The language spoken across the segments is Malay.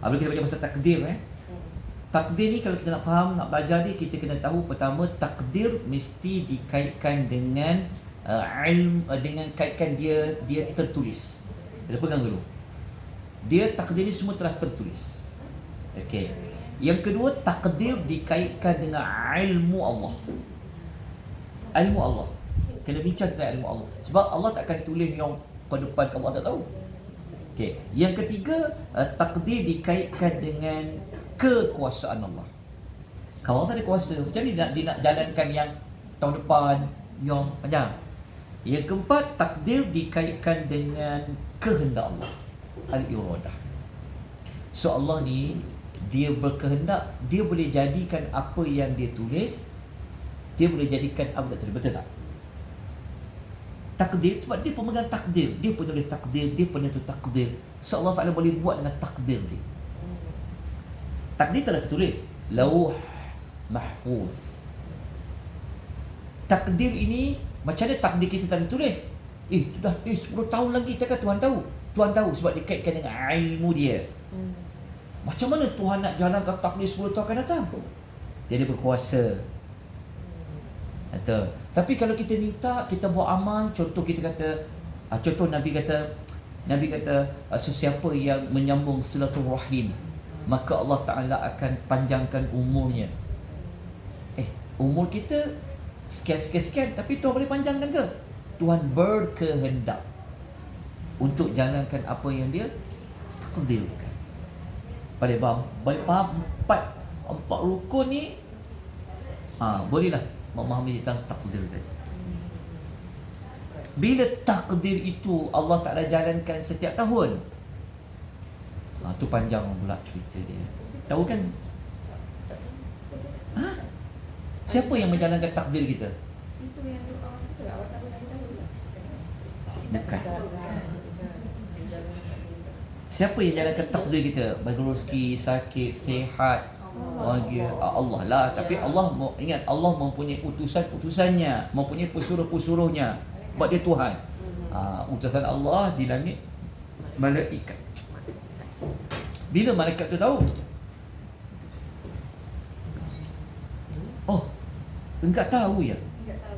Apabila kita baca pasal takdir, takdir ni kalau kita nak faham, nak belajar ni, kita kena tahu pertama takdir mesti dikaitkan dengan ilmu, dengan kaitkan dia tertulis. Kita pegang dulu. Dia takdir ni semua telah tertulis. Okey. Yang kedua, takdir dikaitkan dengan ilmu Allah. Ilmu Allah. Kena bincang tentang ilmu Allah. Sebab Allah tak akan tulis yang ke depan Allah tak tahu. Okey. Yang ketiga, takdir dikaitkan dengan kekuasaan Allah. Kalau Allah tak ada kuasa, macam ni dia nak jalankan yang tahun depan, yang panjang. Yang keempat, takdir dikaitkan dengan kehendak Allah. Al-iradah. So Allah ni, dia berkehendak, dia boleh jadikan apa yang dia tulis, dia boleh jadikan apa tak terjadi. Betul tak? Takdir, sebab dia pemegang takdir, dia penulis takdir, dia penentu takdir. So Allah Ta'ala boleh buat dengan takdir dia. Takdir telah tertulis, Lauh Mahfuz. Takdir ini, macam mana takdir kita tak tertulis? Dah 10 tahun lagi, takkan Tuhan tahu? Tuhan tahu sebab dia kaitkan dengan ilmu dia. Macam mana Tuhan nak jalankan takdir 10 tahun akan datang? Dia berkuasa. Kata. Tapi kalau kita minta, kita buat amal, contoh kita kata, contoh Nabi kata sesiapa yang menyambung silaturahim, maka Allah Ta'ala akan panjangkan umurnya. Umur kita sekian, tapi Tuhan boleh panjangkan ke? Tuhan berkehendak untuk jalankan apa yang dia takdirkan. Boleh faham empat rukun ni? Bolehlah memahami tentang takdir tadi. Bila takdir itu Allah Ta'ala jalankan setiap tahun, tu panjang pula cerita dia. Tahu kan? Siapa yang menjalankan takdir kita? Itu yang doa kita awak tak boleh tahu. Bukan. Siapa yang jalankan takdir kita? Bagi rezeki, sakit, sihat, bahagia, Allah lah. Tapi Allah, ingat, Allah mempunyai utusan-utusannya, mempunyai pesuruh-pesuruhnya. Sebab dia Tuhan. Utusan Allah di langit, malaikat. Bila malaikat tu tahu? Enggak tahu ya? Enggak tahu.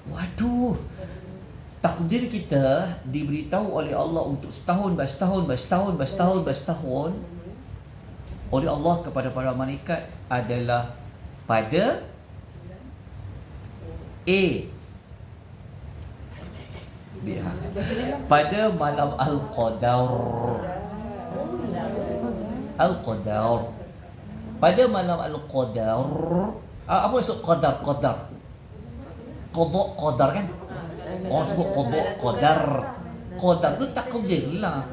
Waduh. Takdir kita diberitahu oleh Allah untuk setahun oleh Allah kepada para malaikat adalah pada pada malam Al-Qadar. Pada malam Al-Qadar. Apa maksud qadar? Qadar kan? Orang sebut qadar. Qadar tu takdir lah.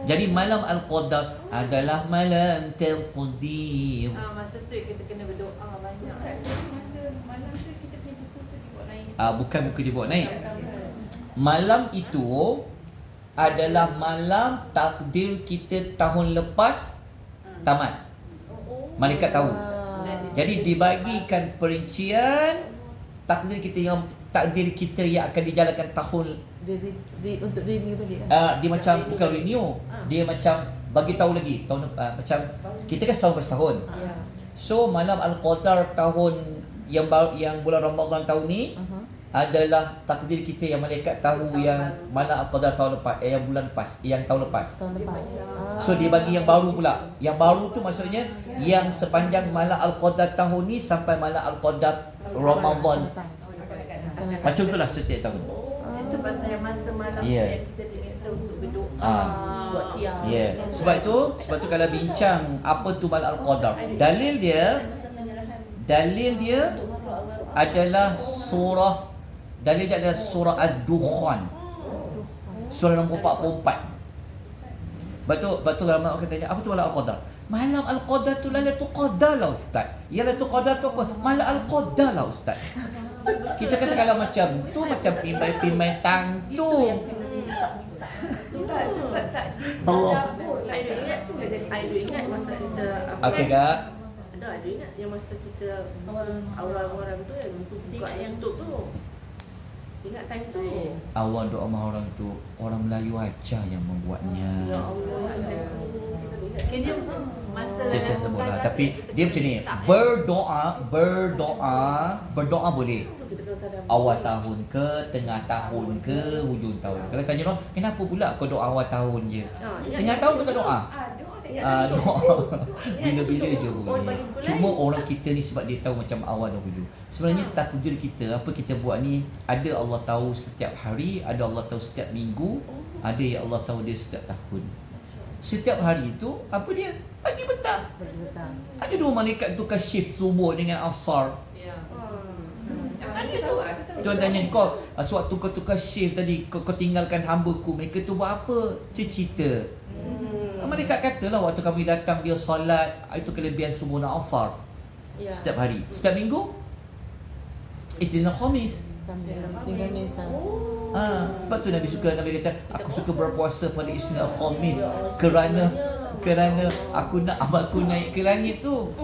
Jadi malam Al-Qadar adalah malam terqadir. Masa tu kita kena berdoa banyak. Ustaz, masa malam tu kita punya buku tu dibawa naik. Bukan buku dibawa naik. Malam itu adalah malam takdir kita tahun lepas tamat. Malaikat tahu. Jadi dibagikan perincian takdir kita yang akan dijalankan tahun untuk renew balik. Dia macam bukan renew, dia macam bagi tahu lagi tahun macam kita kan setahun per tahun. So malam Al-Qadar tahun yang bulan Ramadan tahun ni adalah takdir kita yang malaikat tahu yang mana Al-Qadar tahun lepas, yang bulan lepas, yang tahun lepas. So dia bagi yang baru pula. Yang baru tu maksudnya yang sepanjang malam Al-Qadar tahun ni sampai malam Al-Qadar Ramadan. Macam itulah setiap tahun. Itu pasal masa malam yang kita diminta untuk berdoa. Buat qiyam. Sebab itu kalau bincang apa tu malam Al-Qadar, dalil dia adalah surah Ad-Dukhan. Surah nombor 44. Betul ramai orang tanya, apa tu malam Al-Qadar? Malam Al-Qadar tu Lailatul Qadar lah ustaz. Ya Lailatul Qadar tu apa? Malam Al-Qadar lah ustaz. Kita kata kalau macam tu macam pimai tangtung. Allah. Saya ingat masa kita Okey kak. Ada ingat yang masa kita awal orang tu yang buka yang tutup tu. Ingat time tu. Awal doa orang tu orang Melayu aja yang membuatnya. Ya Allah. saya sebut lah. Tapi dia macam ni, berdoa boleh. Awal tahun ke, tengah tahun ke, hujung tahun. Kalau tanya orang, kenapa pula kau doa awal tahun je? Tengah tahun kau tak doa? Doa bila-bila je boleh. Cuma orang kita ni sebab dia tahu macam awal dan hujung. Sebenarnya takdir kita, apa kita buat ni, ada Allah tahu setiap hari, ada Allah tahu setiap minggu, ada yang Allah tahu dia setiap tahun. Setiap hari tu apa dia? Pagi petang. Ada dua malaikat tukar shift subuh dengan asar. Ada semua. Tuan tanya kau, sewaktu kau tukar shift tadi, kau tinggalkan hamba-Ku, mereka tu buat apa? Cerita. Malaikat katalah waktu kami datang dia solat, itu kelebihan subuh dan asar. Setiap hari. Setiap minggu Isnin dan Khamis. Sebab tu Nabi kata, aku suka berpuasa pada Isnin dan Khamis kerana aku nak amalku naik ke langit tu.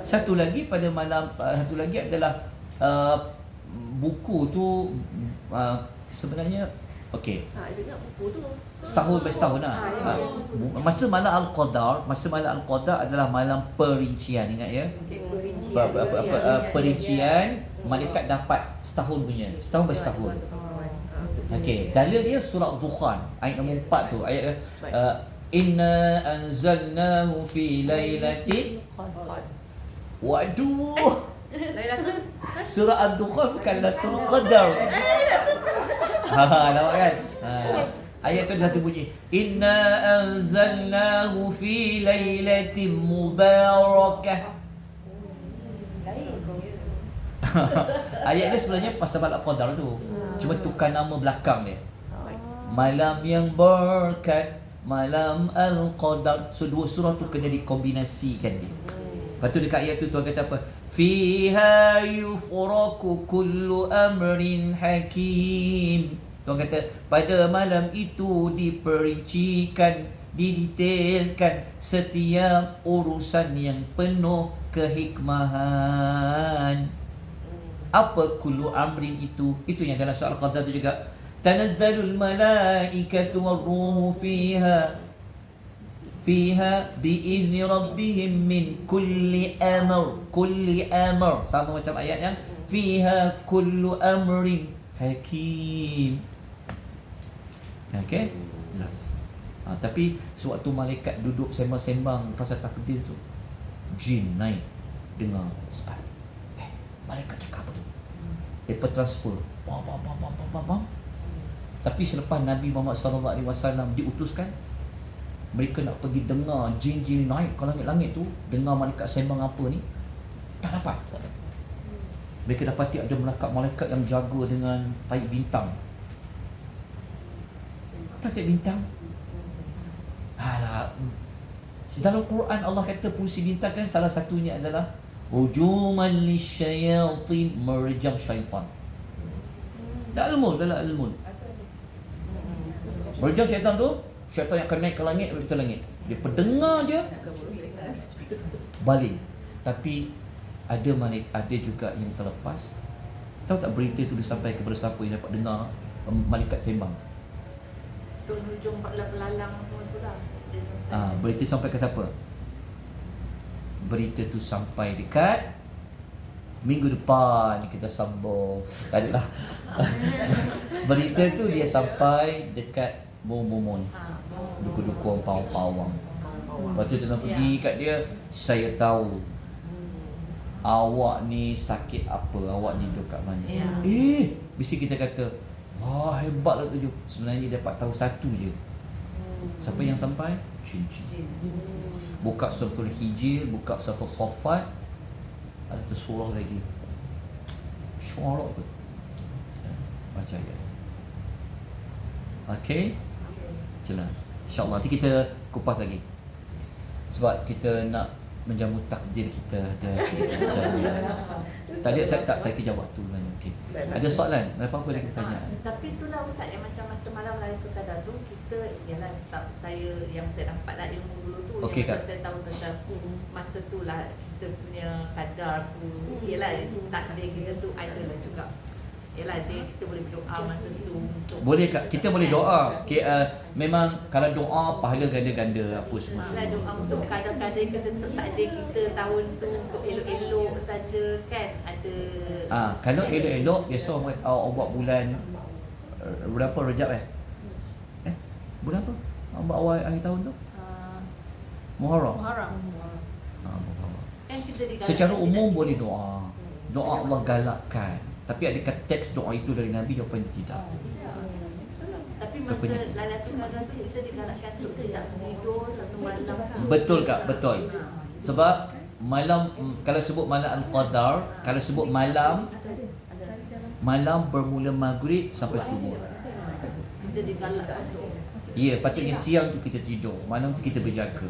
Satu lagi pada malam, satu lagi adalah buku tu sebenarnya okey. Setahun bersetahun lah. Masa malam Al-Qadar, adalah malam perincian, ingat ya? Perincian, malaikat dapat setahun punya, setahun bersetahun. Okey, dalil dia surah Dukhan ayat nombor 4 tu, ayat inna anzalnahu fi lailatin. Waduh. Surah Ad-Dukhan bukan Lailatul Qadar. Nampak kan? Ayat tu satu bunyi, inna anzalnahu fi lailatin mubarakah. Ayat ni sebenarnya pasal malam Qadar tu. Cuma tukar nama belakang dia. Malam yang berkat, malam Al-Qadar. So dua surah tu kena dikombinasikan dia. Lepas tu dekat ayat tu Tuhan kata apa? Fiha yufraku kullu amrin hakim. Tuhan kata pada malam itu diperincikan, didetailkan setiap urusan yang penuh kehikmahan. Apa kullu amrin itu? Itu yang dalam surah Al-Qadar tu juga. Tanazzalul malaikatu war-ruhu fiha biizni rabbihim min kulli amr. Sama macam ayat yang fiha kullu amrin hakim. Okey? Jelas. Tapi sewaktu malaikat duduk sembang-sembang pasal takdir tu, jin naik dengar sebab malaikat cakap apa tu? Mereka transfer. Bam. Tapi selepas Nabi Muhammad SAW diutuskan, mereka nak pergi dengar jin-jin naik ke langit-langit tu, dengar malaikat sembang apa ni, tak dapat. Mereka dapati ada malaikat yang jaga dengan tahi bintang. Tahi bintang. Dalam Quran Allah kata fungsi bintang kan salah satunya adalah hujuman lisyayatin, merejam syaitan. Dalam ilmu. Merejam syaitan tu, syaitan yang akan naik ke langit, dia pendengar je balik. Tapi ada juga yang terlepas. Tahu tak berita tu disampaikan kepada siapa yang dapat dengar malaikat sembang? Tu hujung pelalang semua tu lah. Berita tu sampai ke siapa? Berita tu sampai dekat minggu depan kita sambung. Tak adalah. Berita tu dia sampai dekat Mumun. Duku-duku pawang-pawang. Lepas tu tuan pergi kat dia, saya tahu awak ni sakit apa, awak ni duduk kat mana. Mesti kita kata, wah hebat lah tu. Sebenarnya dia dapat tahu satu je. Siapa yang sampai? Jin. Buka suratul Hijr, buka suratul Saffat, ada tu surah lagi. Syuara ke? Baca ayat. Okey? Jelas. InsyaAllah nanti kita kupas lagi. Sebab kita nak menjamu takdir kita ada. Tadi saya kejar waktu sebenarnya. Okey. Ada soalan? Ada apa-apa lagi pertanyaan? Tapi itulah Ustaz yang macam masa malam Lailatul Qadar tu, kita ialah start saya yang saya dapat lah ilmu dulu tu. Okey, yang Kak. saya tahu tentang masa tu lah kita punya qadar tu. Ialah takdir kita tu adalah juga. Yalah, kita boleh berdoa masa tu untuk Boleh Kak, kita boleh doa. Okay, memang kalau doa pahala ganda-ganda apa semua. Lah doa untuk kadang-kadang kita takdir kita tahun tu untuk elok-elok saja kan ada. Kalau elok-elok biasa orang buat bulan berapa Rejab bulan apa? Buat awal akhir tahun tu? Muharram. Muharram. Muharram. Kan kita digalakkan Secara umum boleh doa. Doa Allah galakkan. Tapi adakah teks doa itu dari Nabi? Jawapannya tidak. Tapi Jawapannya masa tidak. Lailatul Qadar kita digalakkan untuk tidak tidur satu malam. Betul Kak, betul. Sebab malam, kalau sebut malam Al-Qadar, kalau sebut malam bermula maghrib sampai subuh. Kita digalakkan untuk Ya, patutnya siang tu kita tidur, malam tu kita berjaga.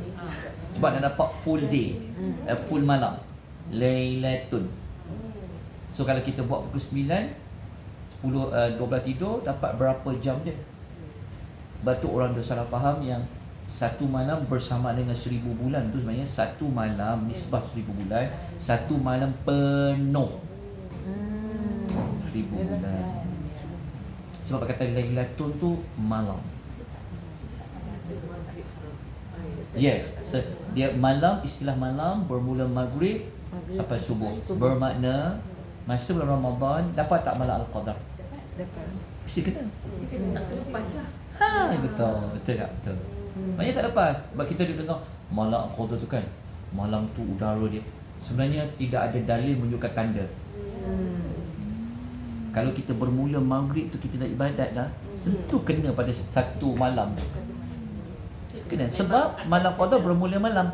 Sebab nak dapat full day, full malam. Lailatun. So kalau kita buat pukul 9, 10, 12 tidur, dapat berapa jam je? Batu orang dah salah faham yang satu malam bersama dengan 1000 bulan tu sebenarnya satu malam nisbah 1000 bulan, satu malam penuh 1000 bulan. Sebab kata Lailatun tu malam. Yes, so, dia malam, istilah malam bermula maghrib sampai subuh. Bermakna masa bulan Ramadan dapat tak malam Al-Qadar? Dapat. Mesti kena. Tak terlepas lah. Betul. Betul tak? Betul. Maknanya tak lepas. Sebab kita dengar malam Al-Qadar tu kan, malam tu udara dia. Sebenarnya tidak ada dalil menunjukkan tanda. Kalau kita bermula maghrib tu kita nak ibadat dah, tentu kena pada satu malam tu. Kena. Sebab malam Qadar bermula malam.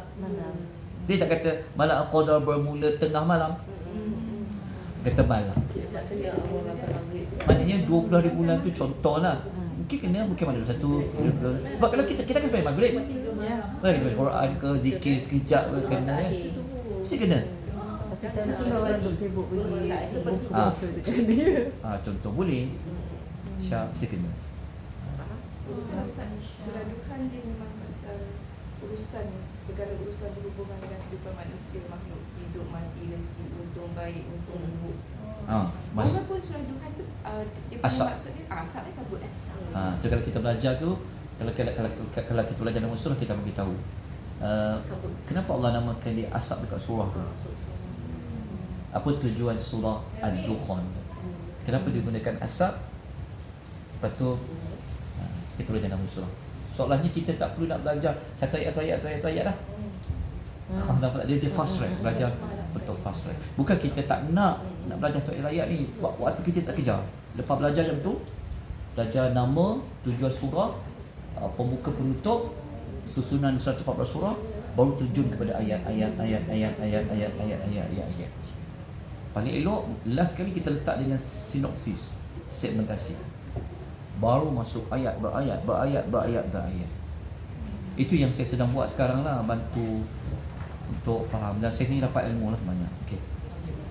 Dia tak kata malam Qadar bermula tengah malam. Kata malam. Tak tengok orang kata maghrib. Maknanya 20 hari bulan tu contohlah. Mungkin kena, mungkin malam satu. Sebab kalau kita akan sembahyang maghrib. Ya. Boleh kita baca Quran ke, zikir sekejap ke, kena ya. Mesti kena. Tapi time tu orang duk sibuk pergi buku Ah. puasa dekat dia. Contoh boleh. Syah, mesti kena. Seraduhan dia memang pasal urusan segala urusan berhubungan dengan kehidupan manusia, makhluk hidup, mati, rezeki, untung baik, untung buruk. Walaupun seraduhan tu dia punya Asap. maksud dia asap dia kabut asap. So kalau kita belajar tu, kalau kita belajar dalam surah kita bagi tahu. Kenapa Allah namakan dia asap dekat surah tu? Apa tujuan surah Ad-Dukhan tu? Kenapa dia gunakan asap? Lepas tu kita belajar dalam surah. Soalannya kita tak perlu nak belajar satu ayat dah. Nampak dia fast track belajar betul fast track. Bukan kita tak nak belajar satu ayat ni. Waktu kita tak kejar. Lepas belajar jam tu, belajar nama, tujuan surah, pembuka penutup, susunan 114 surah, baru terjun kepada ayat. Paling elok last kali kita letak dengan sinopsis, segmentasi. Baru masuk ayat berayat. Itu yang saya sedang buat sekarang lah, bantu untuk faham. Dan saya sini dapat ilmu lah banyak. Okey.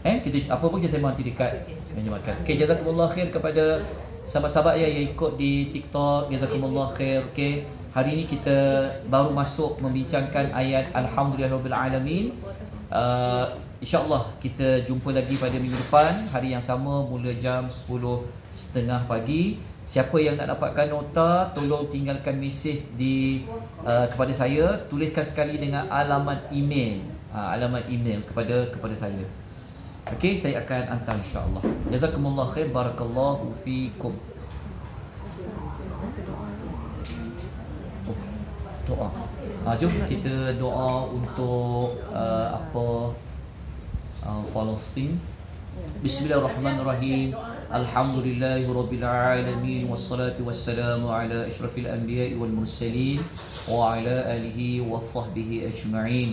Kita apa pun saya nanti dekat meja makan. Okey, jazakumullah khair kepada sahabat-sahabat yang ikut di TikTok. Jazakumullah khair. Okey. Hari ini kita baru masuk membincangkan ayat Alhamdulillahirabbil alamin. InsyaAllah kita jumpa lagi pada minggu depan, hari yang sama, mula jam 10.30 pagi. Siapa yang nak dapatkan nota, tolong tinggalkan mesej di kepada saya, tuliskan sekali dengan alamat email, kepada saya. Okey, saya akan hantar insya-Allah. Jazakumullah khair, barakallahu fikum. Doa. Jom kita doa untuk Palestin. Bismillahirrahmanirrahim. Alhamdulillahirabbil alamin wassalatu wassalamu ala asyrafil anbiya'i wal mursalin wa ala alihi wa sahbihi ajma'in.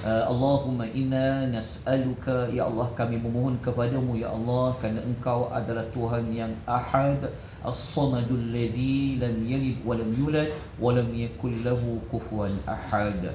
Allahumma inna nas'aluka, ya Allah kami memohon kepadamu ya Allah, kerana Engkau adalah Tuhan yang Ahad, As-Samadul ladzi lam yalid wa lam yulad wa lam yakul lahu kufuwan ahad.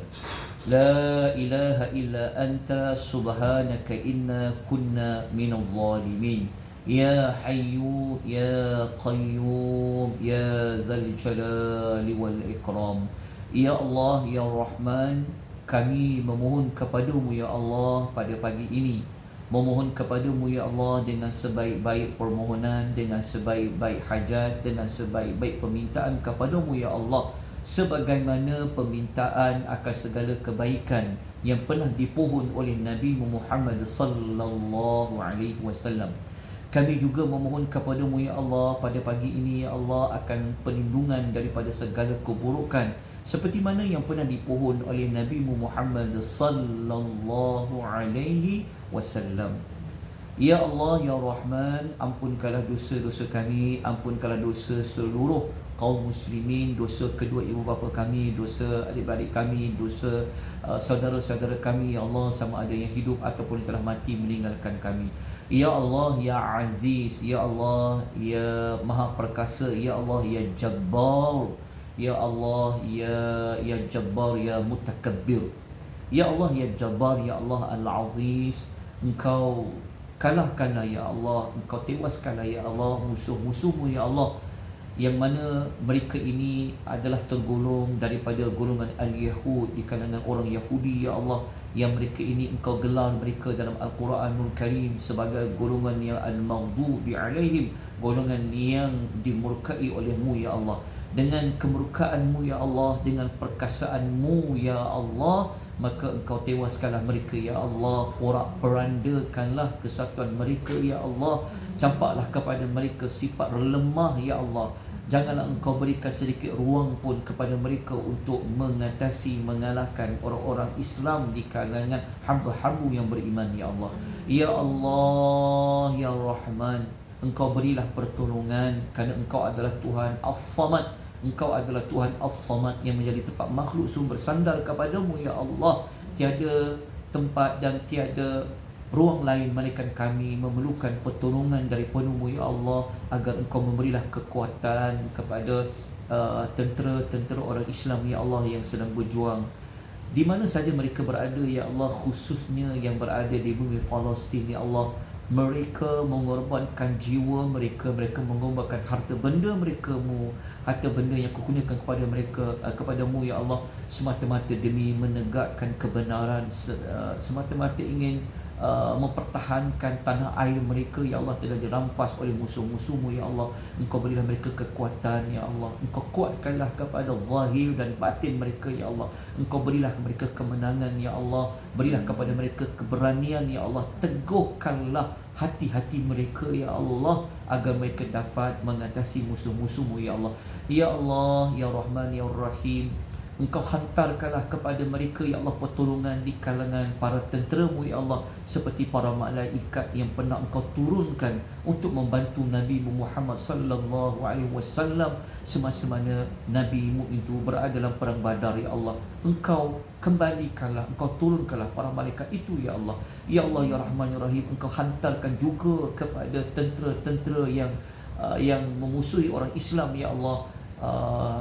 La ilaha illa anta subhanaka inna kunna minadh dhalimin. Ya Hayyu ya Qayyum ya Dzal Jalali wal Ikram. Ya Allah ya Rahman, kami memohon kepadamu ya Allah pada pagi ini Memohon kepadamu ya Allah dengan sebaik-baik permohonan, dengan sebaik-baik hajat, dengan sebaik-baik permintaan kepadamu ya Allah, sebagaimana permintaan akan segala kebaikan yang pernah dipohon oleh Nabi Muhammad sallallahu alaihi wasallam. Kami juga memohon kepadamu ya Allah pada pagi ini ya Allah akan perlindungan daripada segala keburukan seperti mana yang pernah dipohon oleh Nabi Muhammad sallallahu alaihi wasallam. Ya Allah ya Rahman, ampunkanlah dosa-dosa kami, ampunkanlah dosa seluruh kaum muslimin, dosa kedua ibu bapa kami, dosa adik-beradik kami, dosa saudara-saudara kami ya Allah, sama ada yang hidup ataupun yang telah mati meninggalkan kami. Ya Allah ya Aziz, ya Allah ya Maha Perkasa, ya Allah ya Jabbar, ya Allah ya Jabbar ya Mutakabbir. Ya Allah ya Jabbar, ya Allah Al-Aziz, Engkau kalahkanlah ya Allah, Engkau tewaskanlah ya Allah musuh-musuhmu ya Allah, yang mana mereka ini adalah tergolong daripada golongan Al-Yahud, di kalangan orang Yahudi ya Allah, yang mereka ini Engkau gelar mereka dalam Al-Quranul Karim sebagai golongan yang al-maghdubi alaihim, golongan yang dimurkai olehmu ya Allah. Dengan kemurkaanmu ya Allah, dengan perkasaanmu ya Allah, maka Engkau tewaskanlah mereka ya Allah, porak-perandakanlah kesatuan mereka ya Allah, campaklah kepada mereka sifat lemah ya Allah. Janganlah Engkau berikan sedikit ruang pun kepada mereka untuk mengatasi, mengalahkan orang-orang Islam di kalangan hamba-hamba yang beriman ya Allah. Ya Allah ya Rahman, Engkau berilah pertolongan kerana Engkau adalah Tuhan As-Samad. Engkau adalah Tuhan As-Samad yang menjadi tempat makhluk semua bersandar kepadamu ya Allah. Tiada tempat dan tiada ruang lain melainkan kami memerlukan pertolongan daripada-Mu ya Allah, agar Engkau memberilah kekuatan kepada tentera-tentera orang Islam ya Allah yang sedang berjuang di mana saja mereka berada ya Allah, khususnya yang berada di bumi Palestin ya Allah. Mereka mengorbankan jiwa mereka, mereka mengorbankan harta benda mereka, harta benda yang Kau kurniakan kepada mereka, kepadamu ya Allah, semata-mata demi menegakkan kebenaran, semata-mata ingin mempertahankan tanah air mereka ya Allah, telah dirampas oleh musuh-musuhmu ya Allah. Engkau berilah mereka kekuatan ya Allah, Engkau kuatkanlah kepada zahir dan batin mereka ya Allah. Engkau berilah mereka kemenangan ya Allah, berilah kepada mereka keberanian ya Allah. Teguhkanlah hati-hati mereka ya Allah, agar mereka dapat mengatasi musuh-musuhmu ya Allah. Ya Allah ya Rahman ya Rahim, Engkau hantarkanlah kepada mereka ya Allah pertolongan di kalangan para tentera-Mu ya Allah, seperti para malaikat yang pernah Engkau turunkan untuk membantu Nabi Muhammad sallallahu alaihi wasallam semasa mana Nabi-Mu itu berada dalam perang Badar ya Allah. Engkau kembalikanlah, Engkau turunkanlah para malaikat itu ya Allah. Ya Allah ya Rahman ya Rahim, Engkau hantarkan juga kepada tentera-tentera yang memusuhi orang Islam ya Allah,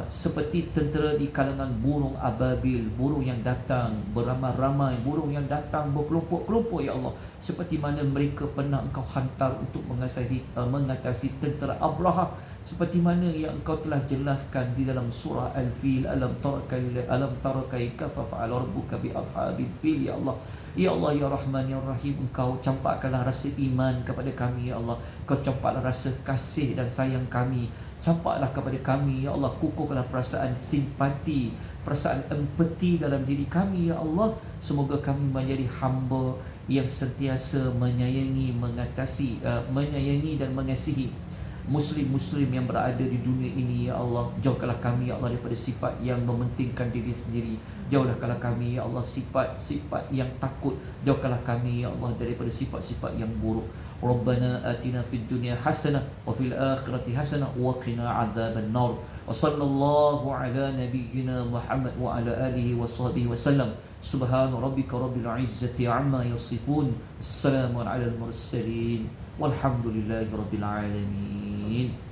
seperti tentera di kalangan burung ababil, burung yang datang beramai-ramai, burung yang datang berkelompok-kelompok ya Allah, seperti mana mereka pernah Engkau hantar untuk mengatasi tentera Abraha, seperti mana yang Engkau telah jelaskan di dalam surah Al-Fil, alam tara kaifa fa'ala rabbuka bi ashabil fil ya Allah. Ya Allah ya Rahman ya Rahim, Engkau campakkanlah rasa iman kepada kami ya Allah, Engkau campaklah rasa kasih dan sayang kami, campaklah kepada kami ya Allah, kukuhkanlah perasaan simpati, perasaan empati dalam diri kami ya Allah. Semoga kami menjadi hamba yang sentiasa menyayangi, menyayangi dan mengasihi Muslim-Muslim yang berada di dunia ini ya Allah. Jauhkanlah kami ya Allah daripada sifat yang mementingkan diri sendiri, jauhkanlah kami ya Allah sifat-sifat yang takut, jauhkanlah kami ya Allah daripada sifat-sifat yang buruk. Rabbana atina fid dunya hasanah wa fil akhirati hasanah wa qina adzaban nar. Wa sallallahu ala nabiyyina Muhammad wa ala alihi wa sahbihi wasallam. Subhana rabbika rabbil izzati amma yasifun. Assalamu ala al mursalin. Walhamdulillahi rabbil alamin.